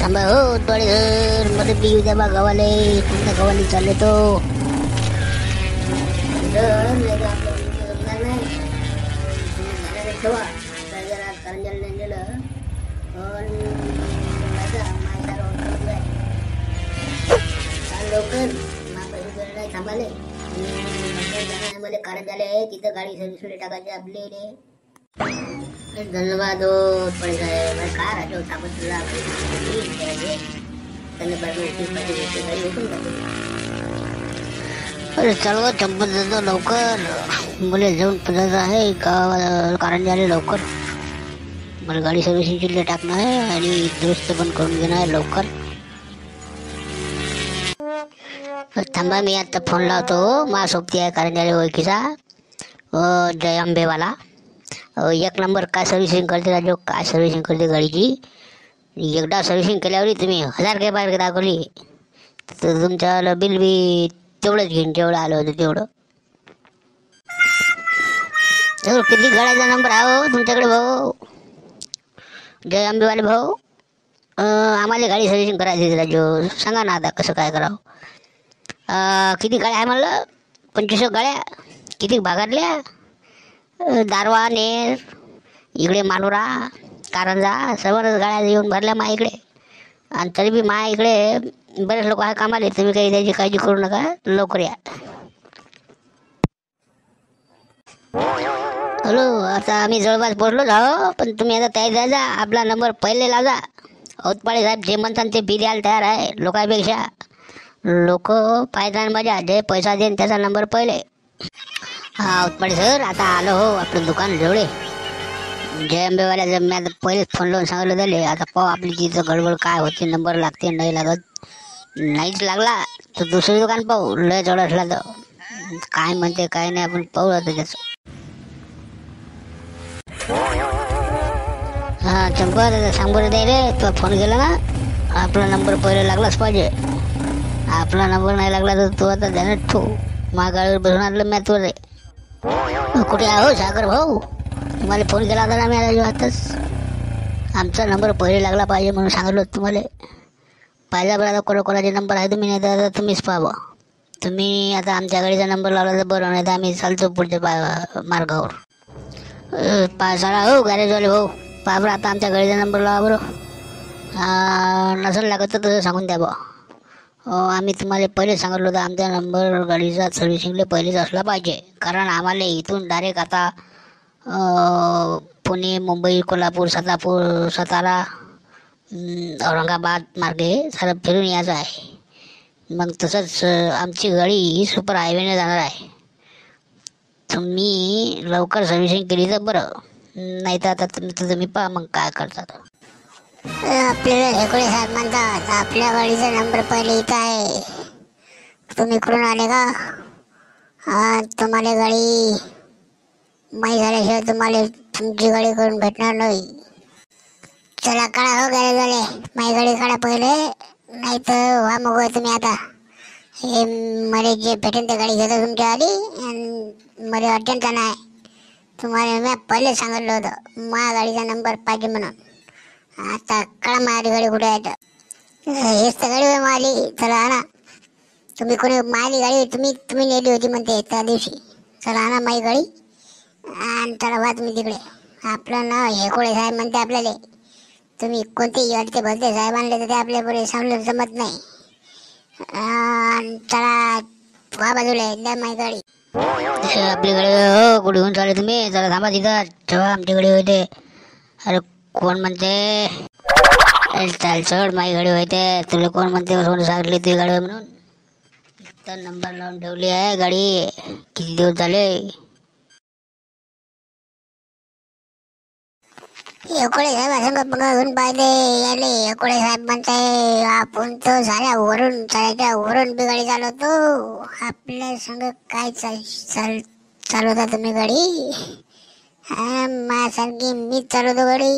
थांबा हो थोडे घर मध्ये पिऊ द्या बा गव्हाले. तुमच्या गव्हाली चालले तो लवकर थांबाले. मला कारण झाले तिथं गाडी सर्व्हिसमध्ये टाकायची आपले. धन्यवाद हो थोडे साहेब. काय राहतो थांबत तुला अरे चल चंपत जातो लवकर. मला जाऊन पदायचं आहे का कारण झाले लवकर. मला गाडी सर्व्हिसिंगची टाकणं आहे आणि दुरुस्त पण करून घेणं आहे लवकर. थांबा मी आता फोन लावतो. मा सोबती आहे कारण झाले ओळखीचा जय आंबेवाला. एक नंबर काय सर्व्हिसिंग करते राजो. काय सर्व्हिसिंग करते गाडीची. एकदा सर्व्हिसिंग केल्यावर तुम्ही 1000 काही बाहेर दाखवली तर तुमच्याला बिल बी तेवढंच घेईन जेवढं आलं होतं तेवढं. किती गाड्याचा नंबर आहे हो तुमच्याकडे भाऊ. जय आंबेवाले भाऊ. आम्हाला गाडी सर्व्हिसिंग करायची राजो. सांगा ना आता कसं काय करावं. किती गाड्या आहे म्हणलं. 25 गाड्या. किती भागातल्या. दारवा नेर इकडे मानोरा कारंजा सर्वच गाड्या येऊन भरल्या मा इकडे. आणि तरी बी मा इकडे बरेच लोक आहे कामाले. तुम्ही काही त्याची काळजी करू नका लवकर या. हॅलो आता आम्ही जवळपास पोचलो जाऊ. पण तुम्ही आता तयारी जायचा. आपला नंबर पहिले लाजा. औतपाळे साहेब जे म्हणतात ते बी द्यायला तयार आहे लोकांपेक्षा. लोक फायदा मजा जे पैसा देईन त्याचा नंबर पहिले. हा औतपाळे सर आता आलो हो आपलं दुकान जवळे. जय आंबेवाल्या मी आता पहिलेच फोन लावून सांगितलं झाले. आता पाहू आपली तिथं गडबड काय होते. नंबर लागते नाही लागत. नाहीच लागला तर दुसरं दुकान पाहू. लय जवळ असला तर काय म्हणते काय नाही आपण पाहू आता त्याचं. हा चंपा सांग बरं दे रे. तुला फोन केला ना. आपला नंबर पहिले लागलाच पाहिजे. आपला नंबर नाही लागला तर तू आता ध्यानात ठेव. माझ्या गाडीवर बसून आणलं मी तुला. कुठे आहो सागर भाऊ. तुम्हाला फोन केला होता ना मी आता आताच. आमचा नंबर पहिले लागला पाहिजे म्हणून सांगितलं तुम्हाला. पाहिजा बरं आता कोणाचे नंबर आहे तुम्ही नाही तर तुम्हीच पाहावं. तुम्ही आता आमच्या गाडीचा नंबर लावला तर बरं नाही तर आम्ही चालतो पुढच्या मार्गावर. पावसाळा हो गॅरेजवाले भाऊ. पहा बरं आता आमच्या गाडीचा नंबर लावा बरं. नसेल लागत तर तसं सांगून द्या बा. आम्ही तुम्हाला पहिले सांगितलं होतं आमचा नंबर गाडीचा सर्व्हिसिंगला पहिलेच असला पाहिजे. कारण आम्हाला इथून डायरेक्ट आता पुणे मुंबई कोल्हापूर सातारा औरंगाबाद मार्गे सारं फिरून यायचं आहे. मग तसंच आमची गाडी सुपर हायवेने जाणार आहे. तुम्ही लवकर सर्व्हिसिंग केली तर बरं. नाही तर आता तुम्ही पहा मग काय करतात. आपल्याला हेकडे साहेब म्हणतात आपल्या गाडीचा नंबर पहिले इथं आहे. तुम्ही इकडून आले का. तुम्हाला गाडी माहीत झाल्याशिवाय तुम्हाला तुमची गाडी करून भेटणार नाही. चला काढा हो गॅरेज वाले. माझी गाडी काढा पहिले. नाही तर व्हा मग तुम्ही आता. हे मला जे भेटेल ते गाडी घेतो तुमच्या आधी. आणि मला अर्जंट नाही. तुम्हाला मी पहिले सांगितलं होतं माझ्या गाडीचा नंबर पाहिजे म्हणून. आता कळा माझी गाडी कुठे आहे तर. हेच तर गाडी मारली. चला आणा. तुम्ही कोणी मारली गाडी तुम्ही नेली होती म्हणते त्या दिवशी. चला आणा माझी गाडी आणि चला वा तुम्ही तिकडे. आपलं नाव हेकोळे साहेब म्हणते आपल्याला. तुम्ही कोणतेही वाटते भलते साहेब आणले तर ते आपल्या पुढे सांगलं जमत नाही. चला वा बाजूला द्या माझी गाडी. आपली गाडी हो कुठे घेऊन चालले तुम्ही. चला थांबा तिथं ठेवा आमची गाडी होते. अरे कोण म्हणते. चाल चढ माझी गाडी होते. तुला कोण म्हणते सोडून सांगितली तुझी गाडी म्हणून. तर नंबर लावून ठेवली आहे गाडी. किती दिवस झाले. एकोळे साहेब असं बघून पाहिजे याले. एकोळे साहेब म्हणताय आपण तर साऱ्या वरून साऱ्याच्या वरून बी गाडी चालवतो. आपल्या संग काय चालवता तुम्ही गाडी. माझ्यासारखी मी चालवतो गाडी.